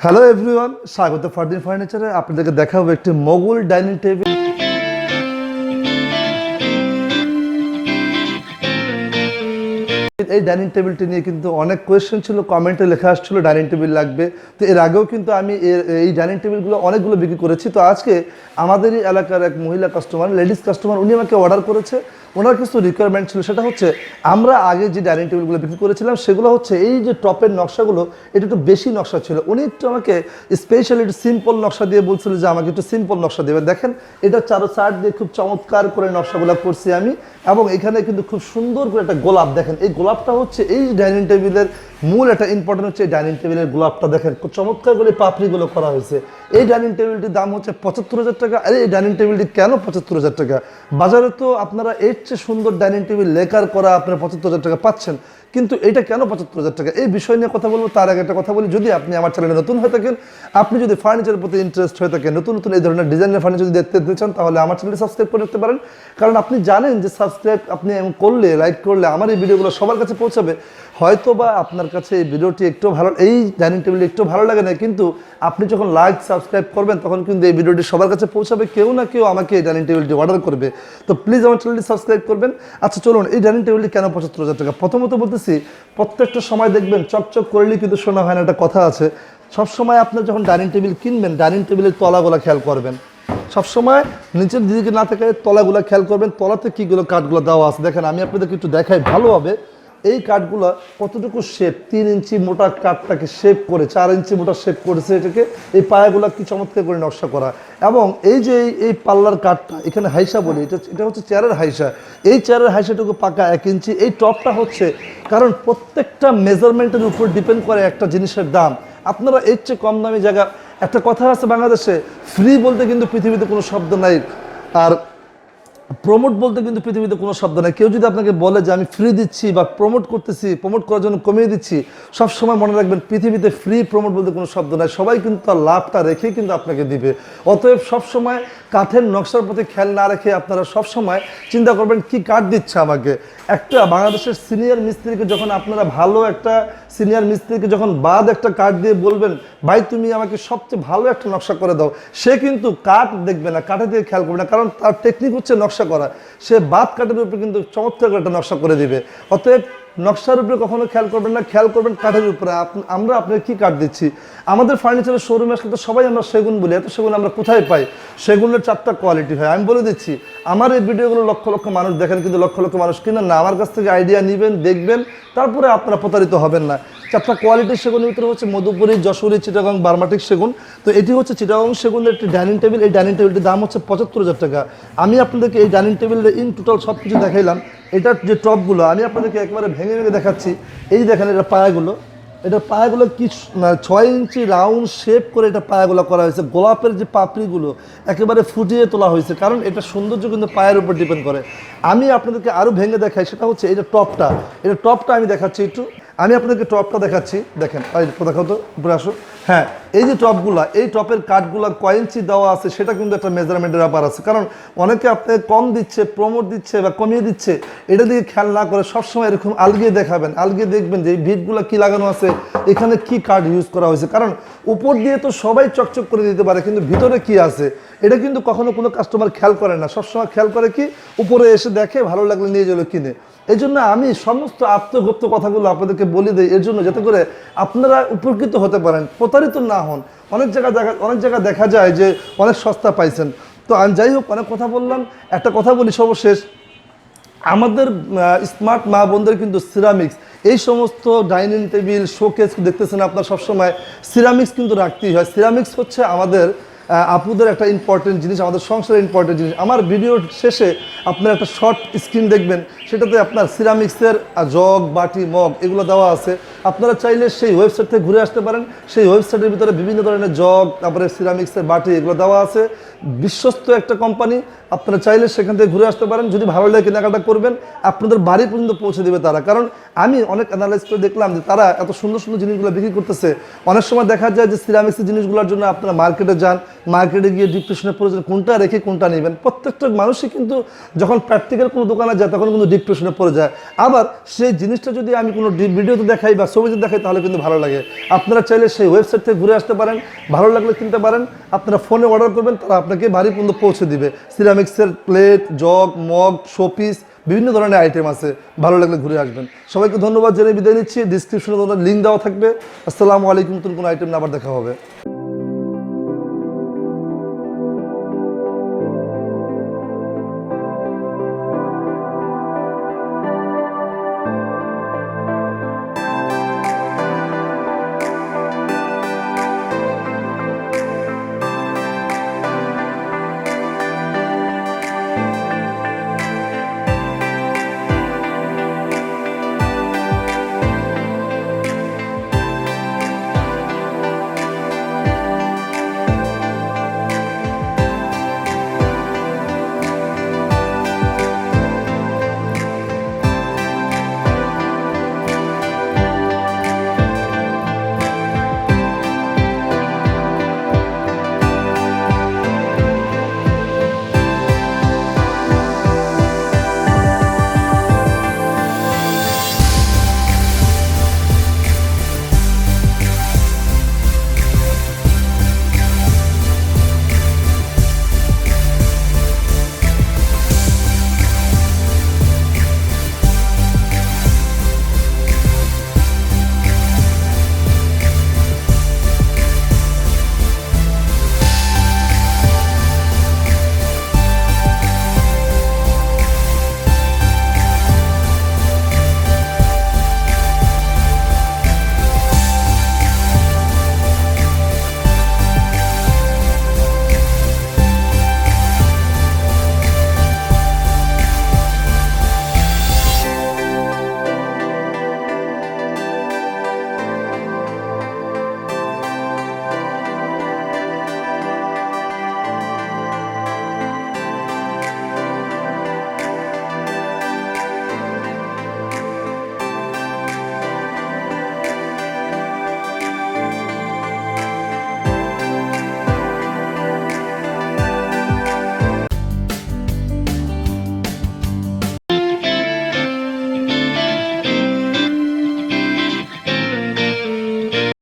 Hello everyone, স্বাগত ফারদিন ফার্নিচারে। আপনাদেরকে দেখাবো একটি মোগল ডাইনিং টেবিল। এই ডাইনিং টেবিলটি নিয়ে কিন্তু অনেক কোয়েশ্চেন ছিল, কমেন্টে লেখা আসছিল ডাইনিং টেবিল লাগবে। তো এর আগেও কিন্তু আমি এই ডাইনিং টেবিলগুলো অনেকগুলো বিক্রি করেছি। তো আজকে আমাদেরই এলাকার এক মহিলা কাস্টমার, লেডিস কাস্টমার, উনি আমাকে অর্ডার করেছে। ওনার কিছু রিকোয়ারমেন্ট ছিল, সেটা হচ্ছে আমরা আগে যে ডাইনিং টেবিলগুলো বিক্রি করেছিলাম সেগুলো হচ্ছে এই যে টপের নকশাগুলো, এটা একটু বেশি নকশা ছিল। উনি একটু আমাকে স্পেশালি একটু সিম্পল নকশা দিয়ে বলছিল যে আমাকে একটু সিম্পল নকশা দেবেন। দেখেন, এটা চারো সাইড দিয়ে খুব চমৎকার করে নকশাগুলো করছি আমি, এবং এখানে কিন্তু খুব সুন্দর করে একটা গোলাপ। দেখেন, এই গোলাপটা হচ্ছে এই ডাইনিং টেবিলের মূল একটা ইম্পর্টেন্ট হচ্ছে এই ডাইনিং টেবিলের গোলাপটা। দেখেন খুব চমৎকার করে পাপড়িগুলো করা হয়েছে। এই ডাইনিং টেবিলটির দাম হচ্ছে ৭৫,০০০ টাকা। আর এই ডাইনিং টেবিলটি কেন ৭৫,০০০ টাকা? বাজারে তো আপনারা এর চেয়ে সুন্দর ডাইনিং টেবিল লেকার করা আপনারা ৭৫,০০০ টাকা পাচ্ছেন, কিন্তু এটা কেন ৭৫,০০০ টাকা? এই বিষয় নিয়ে কথা বলবো। তার আগে একটা কথা বলি, যদি আপনি আমার চ্যানেলে নতুন হয়ে থাকেন, আপনি যদি ফার্নিচারের প্রতি ইন্টারেস্ট হয়ে থাকেন, নতুন নতুন এই ধরনের ডিজাইনের ফার্নিচার যদি দেখতে চান, তাহলে আমার চ্যানেলটি সাবস্ক্রাইব করে রাখতে পারেন। কারণ আপনি জানেন যে সাবস্ক্রাইব আপনি করলে, লাইক করলে আমার এই ভিডিওগুলো সবার কাছে পৌঁছাবে। হয়তো বা আপনার কাছে এই ভিডিওটি একটু ভালো, এই ডাইনিং টেবিল একটু ভালো লাগে না, কিন্তু আপনি যখন লাইক সাবস্ক্রাইব করবেন তখন কিন্তু এই ভিডিওটি সবার কাছে পৌঁছাবে। কেউ না কেউ আমাকে এই ডাইনিং টেবিলটি অর্ডার করবে। তো প্লিজ আমার চ্যানেলটি সাবস্ক্রাইব করবেন। আচ্ছা চলুন, এই ডাইনিং টেবিলটি কেন ৭৫,০০০ টাকা? প্রথমত বলতেছি, প্রত্যেকটা সময় দেখবেন চকচক করলেই কিন্তু শোনা হয় না, একটা কথা আছে। সবসময় আপনার যখন ডাইনিং টেবিল কিনবেন, ডাইনিং টেবিলের তলাগুলো খেয়াল করবেন। সবসময় নিচের দিকে না থাকে তলাগুলো খেয়াল করবেন, তলাতে কীগুলো কাঠগুলো দেওয়া আছে। দেখেন, আমি আপনাদেরকে একটু দেখাই ভালোভাবে। এই কাঠগুলো কতটুকু শেপ, ৩ ইঞ্চি মোটা কাঠটাকে শেপ করে ৪ ইঞ্চি মোটা শেপ করেছে এটাকে। এই পায়াগুলো কি চমৎকার করে নকশা করা। এবং এই যে এই পাল্লার কাঠটা, এখানে হাইসা বলি, এটা হচ্ছে চেয়ারের হাইসা। এই চেয়ারের হাইসাটুকু পাকা ১ ইঞ্চি। এই টপটা হচ্ছে, কারণ প্রত্যেকটা মেজারমেন্টের উপর ডিপেন্ড করে একটা জিনিসের দাম। আপনারা এর চেয়ে কম দামি জায়গা, একটা কথা আছে বাংলাদেশে, ফ্রি বলতে কিন্তু পৃথিবীতে কোনো শব্দ নাই, আর প্রমোট বলতে কিন্তু পৃথিবীতে কোনো শব্দ নেই। কেউ যদি আপনাকে বলে যে আমি ফ্রি দিচ্ছি বা প্রমোট করতেছি, প্রমোট করার জন্য কমিয়ে দিচ্ছি, সবসময় মনে রাখবেন পৃথিবীতে ফ্রি প্রমোট বলতে কোনো শব্দ নাই। সবাই কিন্তু তার লাভটা রেখেই কিন্তু আপনাকে দিবে। অতএব সবসময় কাঠের নকশার প্রতি খেয়াল না রেখে আপনারা সবসময় চিন্তা করবেন কি কাঠ দিচ্ছে আমাকে। একটা বাংলাদেশের সিনিয়র মিস্ত্রিকে যখন আপনারা, ভালো একটা সিনিয়র মিস্ত্রিকে যখন বাদ একটা কাঠ দিয়ে বলবেন, ভাই তুমি আমাকে সবচেয়ে ভালো একটা নকশা করে দাও, সে কিন্তু কাঠ দেখবে না, কাঠের দিকে খেয়াল করবে না, কারণ তার টেকনিক হচ্ছে নকশা করা। সে বাদ কাঠের উপরে কিন্তু চমৎকার করে একটা নকশা করে দিবে। অতএব নকশার উপরে কখনো খেয়াল করবেন না, খেয়াল করবেন কাঠের উপরে। আমরা আপনাকে কী কাঠ দিচ্ছি। আমাদের ফার্নিচারের শোরুমে আসলে তো সবাই আমরা সেগুন বলি। এত সেগুন আমরা কোথায় পাই? সেগুনের 4টা কোয়ালিটি হয়, আমি বলে দিচ্ছি। আমার এই ভিডিওগুলো লক্ষ লক্ষ মানুষ দেখেন, কিন্তু লক্ষ লক্ষ মানুষ কিনেন না। আমার কাছ থেকে আইডিয়া নেবেন, দেখবেন, তারপরে আপনারা প্রতারিত হবেন না। 4টা কোয়ালিটির সেগুনের ভিতরে হচ্ছে মধুপুরি, যশোরী, চিটাগং, বার্মাটিক সেগুন। তো এটি হচ্ছে চিটাগং সেগুনের একটি ডাইনিং টেবিল। এই ডাইনিং টেবিলটির দাম হচ্ছে ৭৫,০০০ টাকা। আমি আপনাদেরকে এই ডাইনিং টেবিলের ইন টোটাল সব কিছু দেখাইলাম। এটার যে টপগুলো আমি আপনাদেরকে একবারে ভেঙে ভেঙে দেখাচ্ছি। এই দেখেন, এটা পায়াগুলো, এটা পায়াগুলো কি ৬ ইঞ্চি রাউন্ড শেপ করে এটা পায়াগুলো করা হয়েছে। গোলাপের যে পাপড়িগুলো একেবারে ফুটিয়ে তোলা হয়েছে, কারণ এটা সৌন্দর্য কিন্তু পায়ের উপর ডিপেন্ড করে। আমি আপনাদেরকে আরও ভেঙে দেখাই, সেটা হচ্ছে এটা টপটা। এটা টপটা আমি দেখাচ্ছি একটু, আমি আপনাদেরকে টপটা দেখাচ্ছি। দেখেন, দেখাও তো, উপরে আসো। হ্যাঁ, এই যে টপগুলা, এই টপের কাঠগুলা কয় ইঞ্চি দেওয়া আছে সেটা কিন্তু একটা মেজারমেন্টের ব্যাপার আছে। কারণ অনেকে আপনাকে কম দিচ্ছে, প্রমোট দিচ্ছে বা কমিয়ে দিচ্ছে, এটা দিকে খেয়াল না করে সবসময় এরকম আলগিয়ে দেখাবেন। আলগিয়ে দেখবেন যে এই ভিটগুলো কী লাগানো আছে, এখানে কি কাঠ ইউজ করা হয়েছে। কারণ উপর দিয়ে তো সবাই চকচক করে দিতে পারে, কিন্তু ভিতরে কি আছে এটা কিন্তু কখনো কোনো কাস্টমার খেয়াল করে না। সবসময় খেয়াল করে কি, উপরে এসে দেখে, ভালো লাগলে নিয়ে যাবে কিনে। এই জন্য আমি সমস্ত আত্মগোপ্ত কথাগুলো আপনাদেরকে বলে দিই, এর জন্য যাতে করে আপনারা উপকৃত হতে পারেন, প্রতারিত না হন। অনেক জায়গায় দেখা যায় যে অনেক সস্তা পাইছেন। তো আমি যাই হোক, অনেক কথা বললাম, একটা কথা বলি সর্বশেষ। আমাদের স্মার্ট মা বোনদের কিন্তু সিরামিক্স, এই সমস্ত ডাইনিং টেবিল, শোকেস দেখতেছেন আপনার, সবসময় সিরামিক্স কিন্তু রাখতেই হয়। সিরামিক্স হচ্ছে আমাদের আপুদের একটা ইম্পর্টেন্ট জিনিস, আমাদের সংসারের ইম্পর্টেন্ট জিনিস। আমার ভিডিওর শেষে আপনার একটা শর্ট স্ক্রিন দেখবেন, সেটাতে আপনার সিরামিক্সের জগ, বাটি, মগ এগুলো দেওয়া আছে। আপনারা চাইলে সেই ওয়েবসাইট থেকে ঘুরে আসতে পারেন। সেই ওয়েবসাইটের ভিতরে বিভিন্ন ধরনের জগ, তারপরে সিরামিক্সের বাটি এগুলো দেওয়া আছে। বিশ্বস্ত একটা কোম্পানি, আপনারা চাইলে সেখান থেকে ঘুরে আসতে পারেন। যদি ভালো লাগে কেনাকাটা করবেন, আপনাদের বাড়ি পর্যন্ত পৌঁছে দেবে তারা। কারণ আমি অনেক অ্যানালাইজ করে দেখলাম যে তারা এত সুন্দর সুন্দর জিনিসগুলো বিক্রি করতেছে। অনেক সময় দেখা যায় যে সিরামিক্সের জিনিসগুলোর জন্য আপনারা মার্কেটে যান, মার্কেটে গিয়ে ডিপ্রেশনে পড়ে যান, কোনটা রেখে কোনটা নেবেন। প্রত্যেকটা মানুষই কিন্তু যখন প্র্যাকটিক্যাল কোনো দোকানে যায় তখন কিন্তু ডিপ্রেশনে পড়ে যায়। আবার সেই জিনিসটা যদি আমি কোনো ভিডিওতে দেখাই বা ছবিতে দেখাই তাহলে কিন্তু ভালো লাগে। আপনারা চাইলে সেই ওয়েবসাইট থেকে ঘুরে আসতে পারেন, ভালো লাগলে কিনতে পারেন। আপনারা ফোনে অর্ডার করবেন, তারা আপনাকে বাড়ি পর্যন্ত পৌঁছে দিবে। সিরামিক্সের প্লেট, জগ, মগ, শোপিস, বিভিন্ন ধরনের আইটেম আছে। ভালো লাগলে ঘুরে আসবেন। সবাইকে ধন্যবাদ জানিয়ে বিদায় নিচ্ছি। ডিসক্রিপশনে লিঙ্ক দেওয়া থাকবে। আসসালামু আলাইকুম। নতুন কোনো আইটেম না আবার দেখা হবে।